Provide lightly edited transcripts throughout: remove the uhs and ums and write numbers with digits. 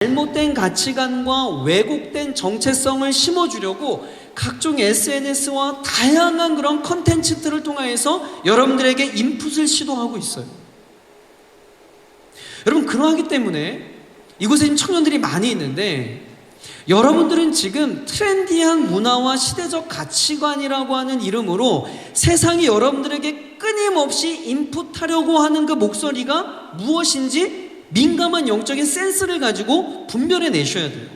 잘못된 가치관과 왜곡된 정체성을 심어주려고 각종 SNS와 다양한 그런 컨텐츠들을 통해서 여러분들에게 인풋을 시도하고 있어요. 여러분, 그러하기 때문에 이곳에 지금 청년들이 많이 있는데, 여러분들은 지금 트렌디한 문화와 시대적 가치관이라고 하는 이름으로 세상이 여러분들에게 끊임없이 인풋하려고 하는 그 목소리가 무엇인지 민감한 영적인 센스를 가지고 분별해 내셔야 돼요.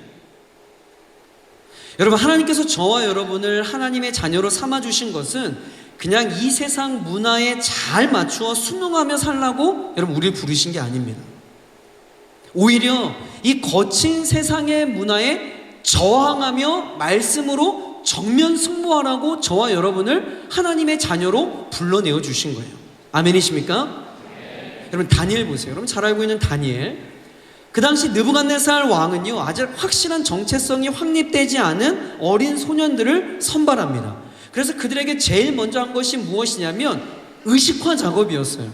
여러분, 하나님께서 저와 여러분을 하나님의 자녀로 삼아주신 것은 그냥 이 세상 문화에 잘 맞추어 순응하며 살라고 여러분 우리를 부르신 게 아닙니다. 오히려 이 거친 세상의 문화에 저항하며 말씀으로 정면 승부하라고 저와 여러분을 하나님의 자녀로 불러내어 주신 거예요. 아멘이십니까? 여러분, 다니엘 보세요. 여러분 잘 알고 있는 다니엘. 그 당시 느부갓네살 왕은요, 아직 확실한 정체성이 확립되지 않은 어린 소년들을 선발합니다. 그래서 그들에게 제일 먼저 한 것이 무엇이냐면 의식화 작업이었어요.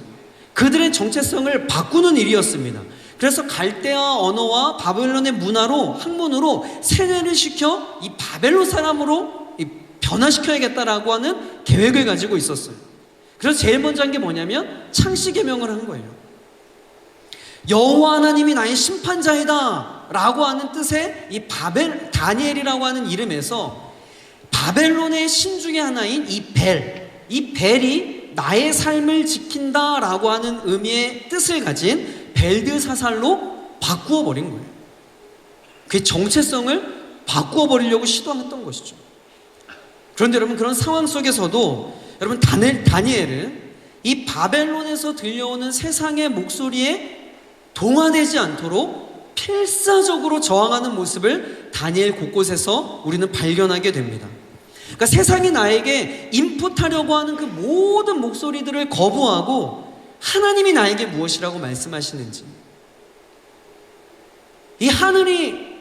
그들의 정체성을 바꾸는 일이었습니다. 그래서 갈대아 언어와 바벨론의 문화로, 학문으로 세뇌를 시켜 이 바벨론 사람으로 변화시켜야겠다라고 하는 계획을 가지고 있었어요. 그래서 제일 먼저 한 게 뭐냐면 창씨 계명을 한 거예요. 여호와 하나님이 나의 심판자이다 라고 하는 뜻의 이 다니엘이라고 하는 이름에서 바벨론의 신 중에 하나인 이 벨이 나의 삶을 지킨다 라고 하는 의미의 뜻을 가진 벨드사살로 바꾸어 버린 거예요. 그 정체성을 바꾸어 버리려고 시도했던 것이죠. 그런데 여러분, 그런 상황 속에서도 여러분 다니엘은 이 바벨론에서 들려오는 세상의 목소리에 동화되지 않도록 필사적으로 저항하는 모습을 다니엘 곳곳에서 우리는 발견하게 됩니다. 그러니까 세상이 나에게 인풋하려고 하는 그 모든 목소리들을 거부하고 하나님이 나에게 무엇이라고 말씀하시는지, 이 하나님에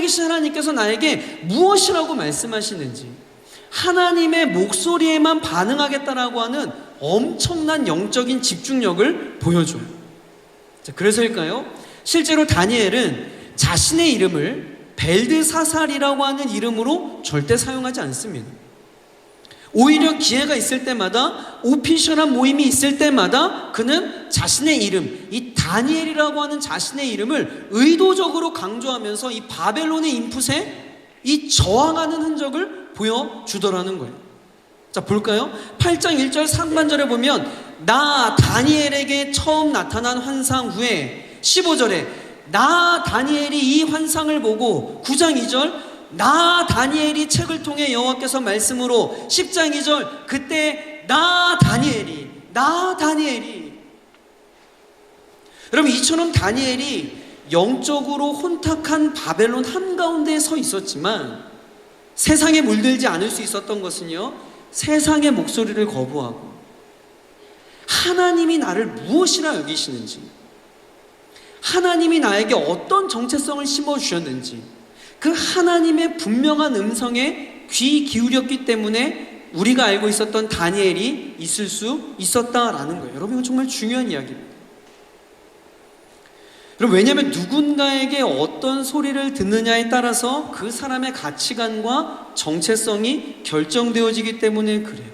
계신 하나님께서 나에게 무엇이라고 말씀하시는지, 하나님의 목소리에만 반응하겠다라고 하는 엄청난 영적인 집중력을 보여줘요. 자, 그래서일까요? 실제로 다니엘은 자신의 이름을 벨드사살이라고 하는 이름으로 절대 사용하지 않습니다. 오히려 기회가 있을 때마다, 오피셜한 모임이 있을 때마다 그는 자신의 이름, 이 다니엘이라고 하는 자신의 이름을 의도적으로 강조하면서 이 바벨론의 인풋에 이 저항하는 흔적을 보여주더라는 거예요. 자, 볼까요? 8장 1절 상반절에 보면 나 다니엘에게 처음 나타난 환상 후에 15절에 나 다니엘이 이 환상을 보고, 9장 2절 나 다니엘이 책을 통해 여호와께서 말씀으로, 10장 2절 그때 나 다니엘이 여러분, 이처럼 다니엘이 영적으로 혼탁한 바벨론 한가운데에 서 있었지만 세상에 물들지 않을 수 있었던 것은요, 세상의 목소리를 거부하고 하나님이 나를 무엇이라 여기시는지, 하나님이 나에게 어떤 정체성을 심어주셨는지 그 하나님의 분명한 음성에 귀 기울였기 때문에 우리가 알고 있었던 다니엘이 있을 수 있었다라는 거예요. 여러분, 이건 정말 중요한 이야기입니다. 왜냐하면 누군가에게 어떤 소리를 듣느냐에 따라서 그 사람의 가치관과 정체성이 결정되어지기 때문에 그래요.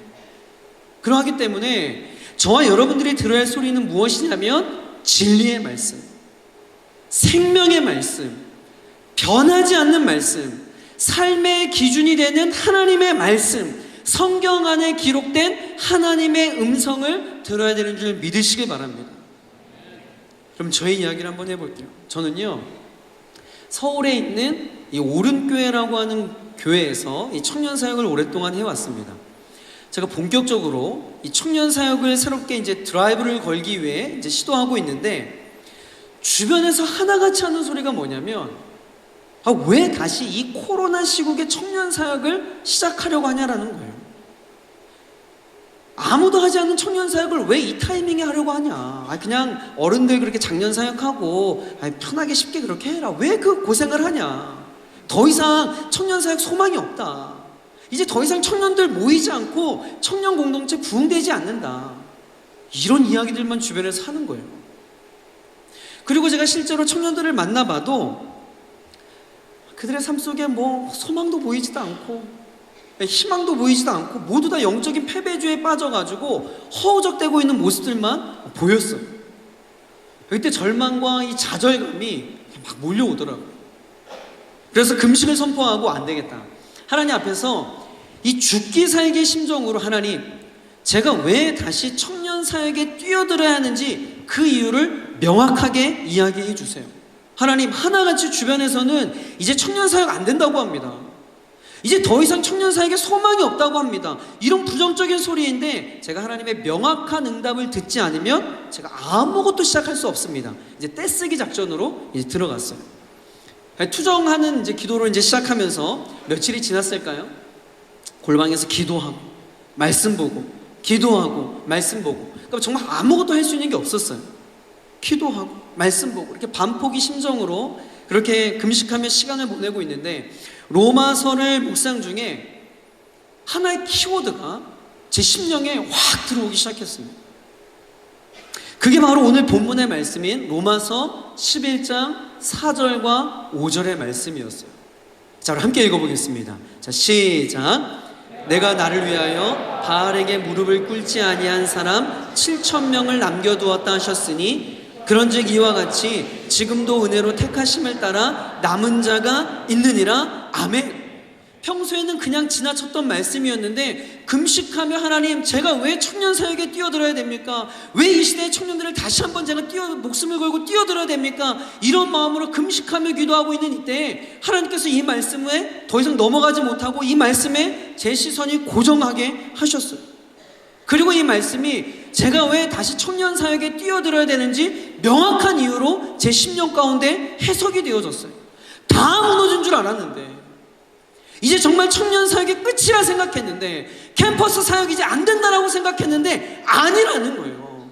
그러하기 때문에 저와 여러분들이 들어야 할 소리는 무엇이냐면 진리의 말씀, 생명의 말씀, 변하지 않는 말씀, 삶의 기준이 되는 하나님의 말씀, 성경 안에 기록된 하나님의 음성을 들어야 되는 줄 믿으시길 바랍니다. 그럼 저의 이야기를 한번 해볼게요. 저는요, 서울에 있는 이 오른교회라고 하는 교회에서 이 청년사역을 오랫동안 해왔습니다. 제가 본격적으로 이 청년사역을 새롭게 이제 드라이브를 걸기 위해 이제 시도하고 있는데, 주변에서 하나같이 하는 소리가 뭐냐면, 왜 다시 이 코로나 시국에 청년사역을 시작하려고 하냐라는 거예요. 아무도 하지 않는 청년사역을 왜 이 타이밍에 하려고 하냐. 그냥 어른들 그렇게 작년사역하고 편하게 쉽게 그렇게 해라. 왜 그 고생을 하냐. 더 이상 청년사역 소망이 없다. 이제 더 이상 청년들 모이지 않고 청년 공동체 부흥되지 않는다. 이런 이야기들만 주변에서 하는 거예요. 그리고 제가 실제로 청년들을 만나봐도 그들의 삶 속에 뭐 소망도 보이지도 않고 희망도 보이지도 않고 모두 다 영적인 패배주의에 빠져가지고 허우적대고 있는 모습들만 보였어요. 그때 절망과 이 좌절감이 막 몰려오더라고요. 그래서 금식을 선포하고 안 되겠다. 하나님 앞에서 이 죽기 살기 심정으로 하나님, 제가 왜 다시 청년 사역에 뛰어들어야 하는지 그 이유를 명확하게 이야기해 주세요. 하나님, 하나같이 주변에서는 이제 청년 사역 안 된다고 합니다. 이제 더 이상 청년 사역에 소망이 없다고 합니다. 이런 부정적인 소리인데 제가 하나님의 명확한 응답을 듣지 않으면 제가 아무것도 시작할 수 없습니다. 이제 떼쓰기 작전으로 이제 들어갔어요. 투정하는 이제 기도로 이제 시작하면서 며칠이 지났을까요? 골방에서 기도하고 말씀 보고 기도하고 말씀 보고, 그러니까 정말 아무것도 할 수 있는 게 없었어요. 기도하고 말씀 보고 이렇게 반포기 심정으로 그렇게 금식하며 시간을 보내고 있는데, 로마서를 묵상 중에 하나의 키워드가 제 심령에 확 들어오기 시작했습니다. 그게 바로 오늘 본문의 말씀인 로마서 11장 4절과 5절의 말씀이었어요. 자, 그럼 함께 읽어보겠습니다. 자, 시작. 내가 나를 위하여 바알에게 무릎을 꿇지 아니한 사람 7,000명을 남겨두었다 하셨으니 그런즉 이와 같이 지금도 은혜로 택하심을 따라 남은 자가 있느니라. 아멘. 평소에는 그냥 지나쳤던 말씀이었는데 금식하며 하나님, 제가 왜 청년 사역에 뛰어들어야 됩니까? 왜 이 시대의 청년들을 다시 한번 제가 목숨을 걸고 뛰어들어야 됩니까? 이런 마음으로 금식하며 기도하고 있는 이때 하나님께서 이 말씀에 더 이상 넘어가지 못하고 이 말씀에 제 시선이 고정하게 하셨어요. 그리고 이 말씀이 제가 왜 다시 청년 사역에 뛰어들어야 되는지 명확한 이유로 제 심령 가운데 해석이 되어졌어요. 다 무너진 줄 알았는데, 이제 정말 청년 사역이 끝이라 생각했는데, 캠퍼스 사역이 이제 안 된다라고 생각했는데 아니라는 거예요.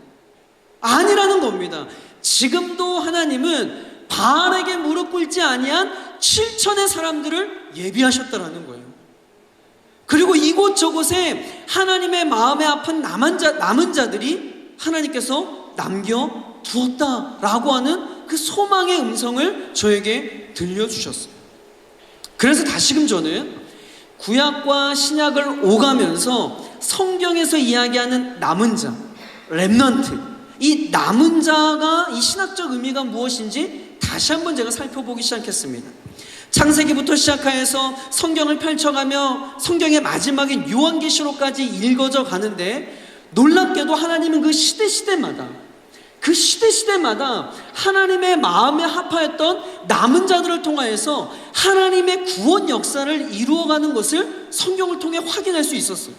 아니라는 겁니다. 지금도 하나님은 바알에게 무릎 꿇지 아니한 7천의 사람들을 예비하셨다라는 거예요. 그리고 이곳저곳에 하나님의 마음에 아픈 남은 자들이 하나님께서 남겨두었다라고 하는 그 소망의 음성을 저에게 들려주셨어요. 그래서 다시금 저는 구약과 신약을 오가면서 성경에서 이야기하는 남은 자, 렘넌트, 이 남은 자가 이 신학적 의미가 무엇인지 다시 한번 제가 살펴보기 시작했습니다. 창세기부터 시작하여서 성경을 펼쳐가며 성경의 마지막인 요한계시록까지 읽어져 가는데, 놀랍게도 하나님은 그 시대마다 하나님의 마음에 합하였던 남은 자들을 통하여서 하나님의 구원 역사를 이루어가는 것을 성경을 통해 확인할 수 있었어요.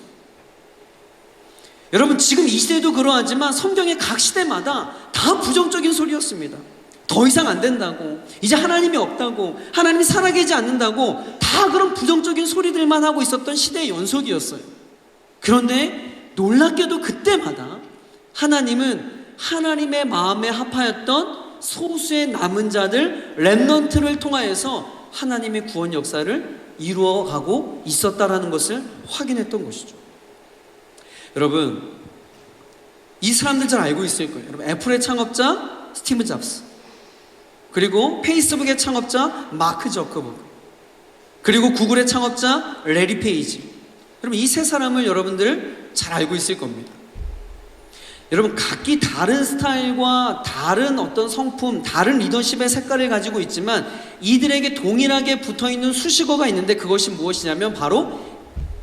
여러분, 지금 이 시대도 그러하지만 성경의 각 시대마다 다 부정적인 소리였습니다. 더 이상 안 된다고, 이제 하나님이 없다고, 하나님이 살아계지 않는다고, 다 그런 부정적인 소리들만 하고 있었던 시대의 연속이었어요. 그런데 놀랍게도 그때마다 하나님은 하나님의 마음에 합하였던 소수의 남은 자들, 렘넌트를 통하여서 하나님의 구원 역사를 이루어가고 있었다라는 것을 확인했던 것이죠. 여러분, 이 사람들 잘 알고 있을 거예요. 여러분, 애플의 창업자 스티브 잡스, 그리고 페이스북의 창업자 마크 저커버그, 그리고 구글의 창업자 레리 페이지. 여러분, 이 세 사람을 여러분들 잘 알고 있을 겁니다. 여러분, 각기 다른 스타일과 다른 어떤 성품, 다른 리더십의 색깔을 가지고 있지만 이들에게 동일하게 붙어있는 수식어가 있는데, 그것이 무엇이냐면 바로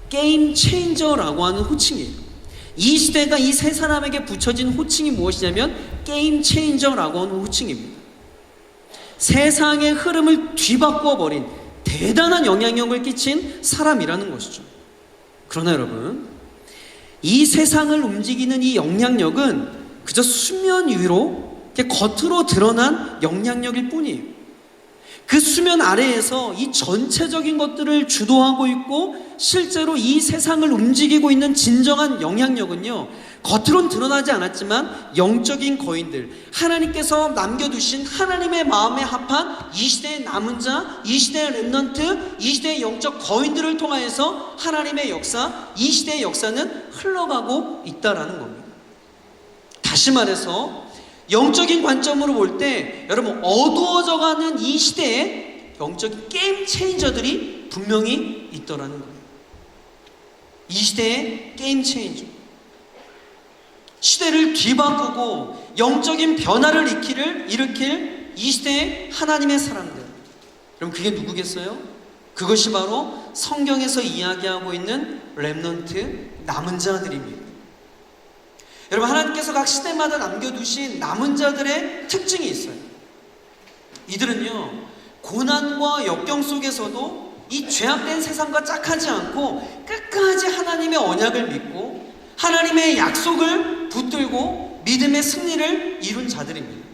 게임 체인저라고 하는 호칭이에요. 이 시대가 이 세 사람에게 붙여진 호칭이 무엇이냐면 게임 체인저라고 하는 호칭입니다. 세상의 흐름을 뒤바꿔 버린 대단한 영향력을 끼친 사람이라는 것이죠. 그러나 여러분, 이 세상을 움직이는 이 영향력은 그저 수면 위로 겉으로 드러난 영향력일 뿐이에요. 그 수면 아래에서 이 전체적인 것들을 주도하고 있고 실제로 이 세상을 움직이고 있는 진정한 영향력은요, 겉으론 드러나지 않았지만 영적인 거인들, 하나님께서 남겨두신 하나님의 마음에 합한 이 시대의 남은 자, 이 시대의 렘넌트, 이 시대의 영적 거인들을 통하여서 하나님의 역사, 이 시대의 역사는 흘러가고 있다라는 겁니다. 다시 말해서 영적인 관점으로 볼 때 여러분 어두워져가는 이 시대에 영적인 게임 체인저들이 분명히 있더라는 거예요. 이 시대의 게임 체인저, 시대를 뒤바꾸고 영적인 변화를 일으킬 이 시대의 하나님의 사람들, 그럼 그게 누구겠어요? 그것이 바로 성경에서 이야기하고 있는 렘넌트, 남은 자들입니다. 여러분, 하나님께서 각 시대마다 남겨두신 남은 자들의 특징이 있어요. 이들은요, 고난과 역경 속에서도 이 죄악된 세상과 짝하지 않고 끝까지 하나님의 언약을 믿고 하나님의 약속을 붙들고 믿음의 승리를 이룬 자들입니다.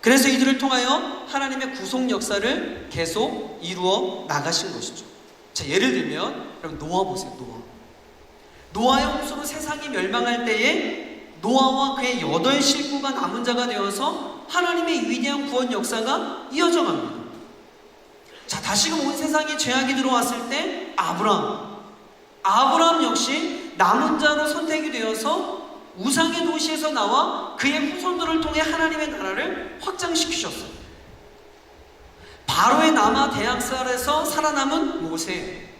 그래서 이들을 통하여 하나님의 구속 역사를 계속 이루어 나가신 것이죠. 자, 예를 들면 여러분 노아 보세요. 노아의 홍수로 세상이 멸망할 때에 노아와 그의 8 식구가 남은 자가 되어서 하나님의 위대한 구원 역사가 이어져 갑니다. 자, 다시금 온 세상에 죄악이 들어왔을 때 아브라함 역시 남은 자로 선택이 되어서 우상의 도시에서 나와 그의 후손들을 통해 하나님의 나라를 확장시키셨어요. 바로의 남아 대학살에서 살아남은 모세,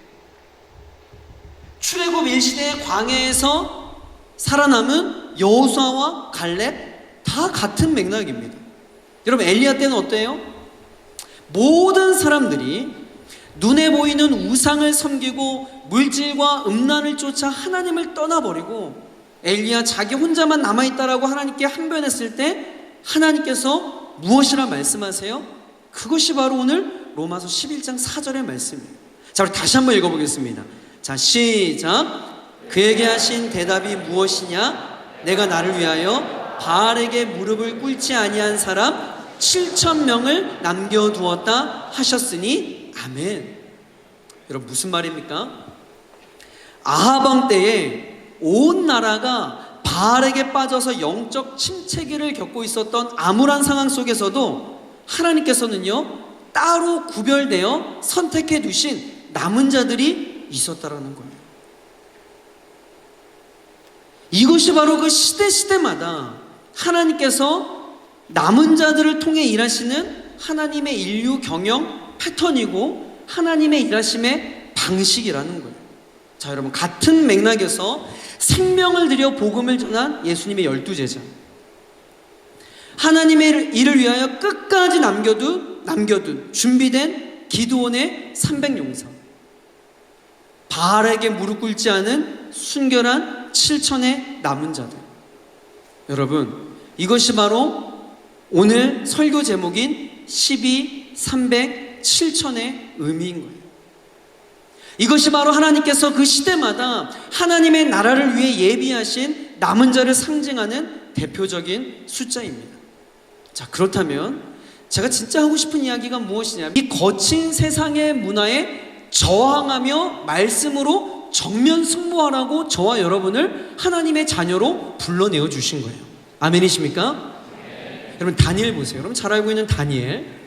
출애굽 1시대의 광야에서 살아남은 여호수아와 갈렙, 다 같은 맥락입니다. 여러분, 엘리야 때는 어때요? 모든 사람들이 눈에 보이는 우상을 섬기고 물질과 음란을 쫓아 하나님을 떠나버리고 엘리야 자기 혼자만 남아있다라고 하나님께 항변했을 때 하나님께서 무엇이라 말씀하세요? 그것이 바로 오늘 로마서 11장 4절의 말씀이에요. 자, 우리 다시 한번 읽어보겠습니다. 자, 시작. 그에게 하신 대답이 무엇이냐? 내가 나를 위하여 바알에게 무릎을 꿇지 아니한 사람 7,000명을 남겨두었다 하셨으니 아멘. 여러분, 무슨 말입니까? 아합 왕 때에 온 나라가 바알에게 빠져서 영적 침체기를 겪고 있었던 암울한 상황 속에서도 하나님께서는요, 따로 구별되어 선택해 두신 남은 자들이 있었다라는 거예요. 이것이 바로 그 시대마다 하나님께서 남은 자들을 통해 일하시는 하나님의 인류 경영 패턴이고 하나님의 일하심의 방식이라는 거예요. 자, 여러분, 같은 맥락에서 생명을 들여 복음을 전한 예수님의 12제자, 하나님의 일을 위하여 끝까지 남겨둔 준비된 기드온의 300용사, 바알에게 무릎 꿇지 않은 순결한 7천의 남은 자들. 여러분, 이것이 바로 오늘 설교 제목인 12, 300, 7천의 의미인 거예요. 이것이 바로 하나님께서 그 시대마다 하나님의 나라를 위해 예비하신 남은 자를 상징하는 대표적인 숫자입니다. 자, 그렇다면 제가 진짜 하고 싶은 이야기가 무엇이냐면, 이 거친 세상의 문화에 저항하며 말씀으로 정면 승부하라고 저와 여러분을 하나님의 자녀로 불러내어 주신 거예요. 아멘이십니까? 네. 여러분, 다니엘 보세요. 여러분 잘 알고 있는 다니엘.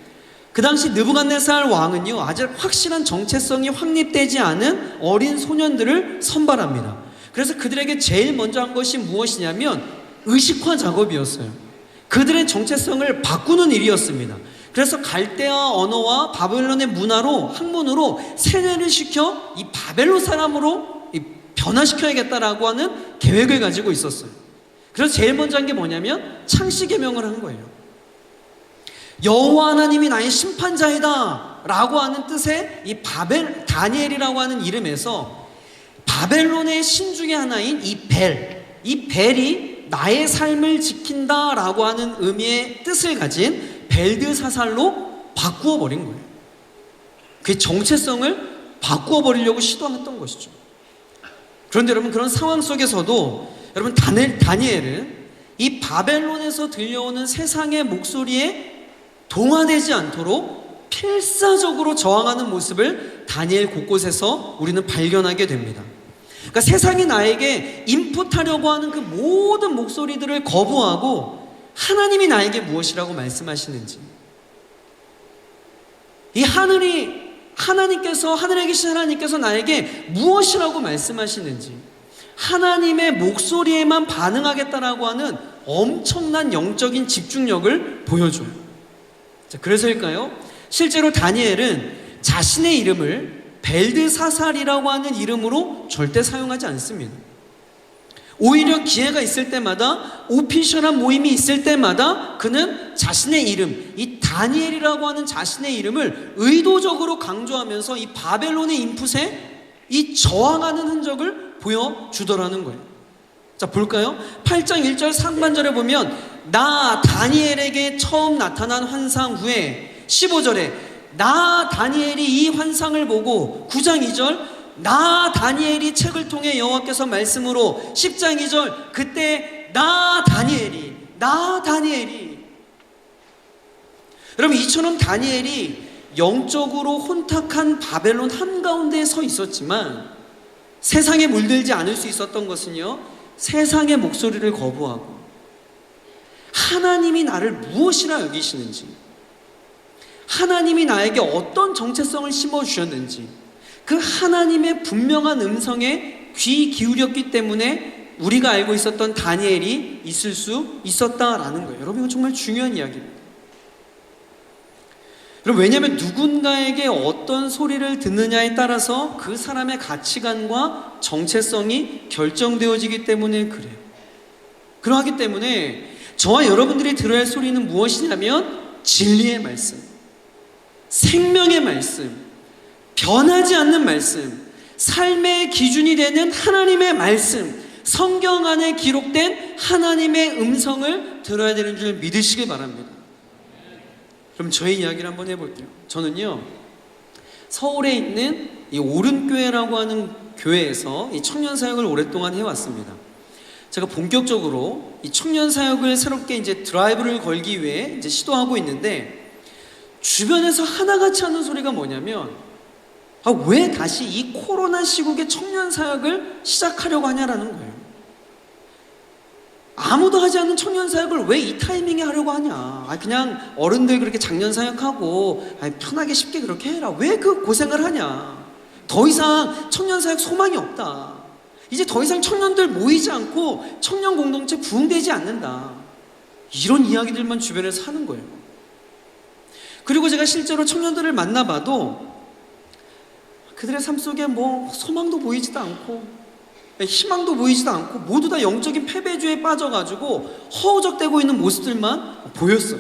그 당시 느부갓네살 왕은요, 아직 확실한 정체성이 확립되지 않은 어린 소년들을 선발합니다. 그래서 그들에게 제일 먼저 한 것이 무엇이냐면 의식화 작업이었어요. 그들의 정체성을 바꾸는 일이었습니다. 그래서 갈대아 언어와 바벨론의 문화로, 학문으로 세뇌를 시켜 이 바벨론 사람으로 변화시켜야겠다라고 하는 계획을 가지고 있었어요. 그래서 제일 먼저 한 게 뭐냐면 창시계명을 한 거예요. 여호와 하나님이 나의 심판자이다 라고 하는 뜻의 이 다니엘이라고 하는 이름에서 바벨론의 신 중에 하나인 이 벨이 나의 삶을 지킨다 라고 하는 의미의 뜻을 가진 벨드사살로 바꾸어 버린 거예요. 그 정체성을 바꾸어 버리려고 시도했던 것이죠. 그런데 여러분, 그런 상황 속에서도 여러분, 다니엘은 이 바벨론에서 들려오는 세상의 목소리에 동화되지 않도록 필사적으로 저항하는 모습을 다니엘 곳곳에서 우리는 발견하게 됩니다. 그러니까 세상이 나에게 인풋하려고 하는 그 모든 목소리들을 거부하고 하나님이 나에게 무엇이라고 말씀하시는지, 이 하늘에 계신 하나님께서 나에게 무엇이라고 말씀하시는지, 하나님의 목소리에만 반응하겠다라고 하는 엄청난 영적인 집중력을 보여줘요. 자, 그래서일까요? 실제로 다니엘은 자신의 이름을 벨드사살이라고 하는 이름으로 절대 사용하지 않습니다. 오히려 기회가 있을 때마다, 오피셜한 모임이 있을 때마다 그는 자신의 이름, 이 다니엘이라고 하는 자신의 이름을 의도적으로 강조하면서 이 바벨론의 인풋에 이 저항하는 흔적을 보여주더라는 거예요. 자, 볼까요? 8장 1절 상반절에 보면 나 다니엘에게 처음 나타난 환상 후에 15절에 나 다니엘이 이 환상을 보고 9장 2절 나 다니엘이 책을 통해 여호와께서 말씀으로 10장 2절 그때 나 다니엘이 여러분, 이처럼 다니엘이 영적으로 혼탁한 바벨론 한가운데에 서 있었지만 세상에 물들지 않을 수 있었던 것은요, 세상의 목소리를 거부하고 하나님이 나를 무엇이라 여기시는지, 하나님이 나에게 어떤 정체성을 심어주셨는지 그 하나님의 분명한 음성에 귀 기울였기 때문에 우리가 알고 있었던 다니엘이 있을 수 있었다라는 거예요. 여러분, 이건 정말 중요한 이야기입니다. 왜냐하면 누군가에게 어떤 소리를 듣느냐에 따라서 그 사람의 가치관과 정체성이 결정되어지기 때문에 그래요. 그러하기 때문에 저와 여러분들이 들어야 할 소리는 무엇이냐면 진리의 말씀, 생명의 말씀, 변하지 않는 말씀, 삶의 기준이 되는 하나님의 말씀, 성경 안에 기록된 하나님의 음성을 들어야 되는 줄 믿으시기 바랍니다. 그럼 저의 이야기를 한번 해볼게요. 저는요, 서울에 있는 이 오른교회라고 하는 교회에서 이 청년사역을 오랫동안 해왔습니다. 제가 본격적으로 이 청년사역을 새롭게 이제 드라이브를 걸기 위해 이제 시도하고 있는데, 주변에서 하나같이 하는 소리가 뭐냐면, 왜 다시 이 코로나 시국에 청년사역을 시작하려고 하냐라는 거예요. 아무도 하지 않는 청년사역을 왜 이 타이밍에 하려고 하냐. 그냥 어른들 그렇게 작년사역하고 편하게 쉽게 그렇게 해라. 왜 그 고생을 하냐. 더 이상 청년사역 소망이 없다. 이제 더 이상 청년들 모이지 않고 청년 공동체 부흥되지 않는다. 이런 이야기들만 주변에서 하는 거예요. 그리고 제가 실제로 청년들을 만나봐도 그들의 삶 속에 뭐 소망도 보이지도 않고 희망도 보이지도 않고 모두 다 영적인 패배주의에 빠져가지고 허우적대고 있는 모습들만 보였어요.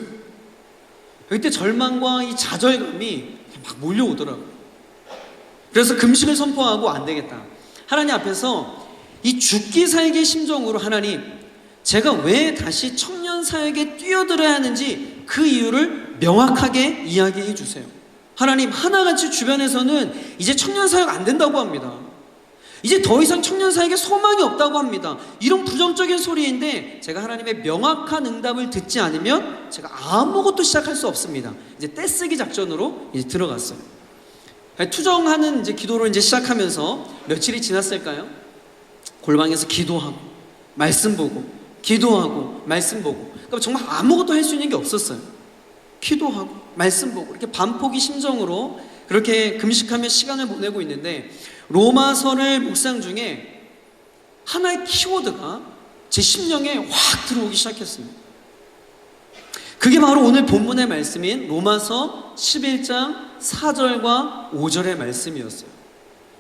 그때 절망과 이 좌절감이 막 몰려오더라고요. 그래서 금식을 선포하고 안 되겠다. 하나님 앞에서 이 죽기 살기의 심정으로 하나님, 제가 왜 다시 청년 사역에 뛰어들어야 하는지 그 이유를 명확하게 이야기해 주세요. 하나님, 하나같이 주변에서는 이제 청년 사역 안 된다고 합니다. 이제 더 이상 청년 사역에 소망이 없다고 합니다. 이런 부정적인 소리인데 제가 하나님의 명확한 응답을 듣지 않으면 제가 아무것도 시작할 수 없습니다. 이제 떼쓰기 작전으로 이제 들어갔어요. 투정하는 이제 기도로 이제 시작하면서 며칠이 지났을까요? 골방에서 기도하고 말씀 보고 기도하고 말씀 보고, 그러니까 정말 아무것도 할 수 있는 게 없었어요. 기도하고 말씀 보고 이렇게 반포기 심정으로 그렇게 금식하며 시간을 보내고 있는데, 로마서를 묵상 중에 하나의 키워드가 제 심령에 확 들어오기 시작했습니다. 그게 바로 오늘 본문의 말씀인 로마서 11장 4절과 5절의 말씀이었어요.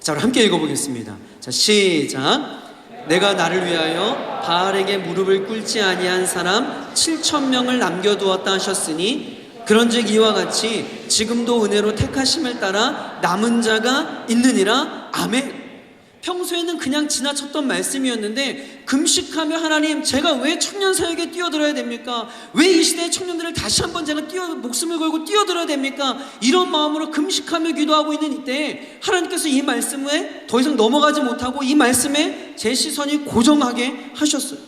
자, 우리 함께 읽어보겠습니다. 자, 시작. 내가 나를 위하여 바알에게 무릎을 꿇지 아니한 사람 7,000명을 남겨두었다 하셨으니 그런즉 이와 같이 지금도 은혜로 택하심을 따라 남은 자가 있느니라. 아멘. 평소에는 그냥 지나쳤던 말씀이었는데 금식하며 하나님, 제가 왜 청년 사역에 뛰어들어야 됩니까? 왜 이 시대의 청년들을 다시 한번 제가 목숨을 걸고 뛰어들어야 됩니까? 이런 마음으로 금식하며 기도하고 있는 이때 하나님께서 이 말씀에 더 이상 넘어가지 못하고 이 말씀에 제 시선이 고정하게 하셨어요.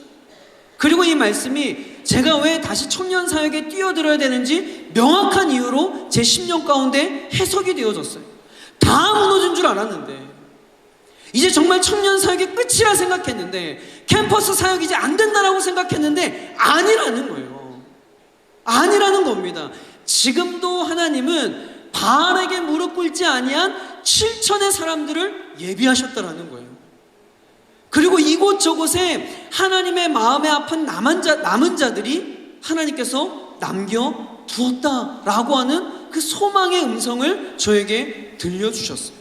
그리고 이 말씀이 제가 왜 다시 청년 사역에 뛰어들어야 되는지 명확한 이유로 제 심령 가운데 해석이 되어졌어요. 다 무너진 줄 알았는데, 이제 정말 청년 사역의 끝이라 생각했는데, 캠퍼스 사역이 이제 안 된다라고 생각했는데 아니라는 거예요. 아니라는 겁니다. 지금도 하나님은 바알에게 무릎 꿇지 아니한 7천의 사람들을 예비하셨다라는 거예요. 그리고 이곳저곳에 하나님의 마음에 아픈 남은 자들이 하나님께서 남겨두었다라고 하는 그 소망의 음성을 저에게 들려주셨어요.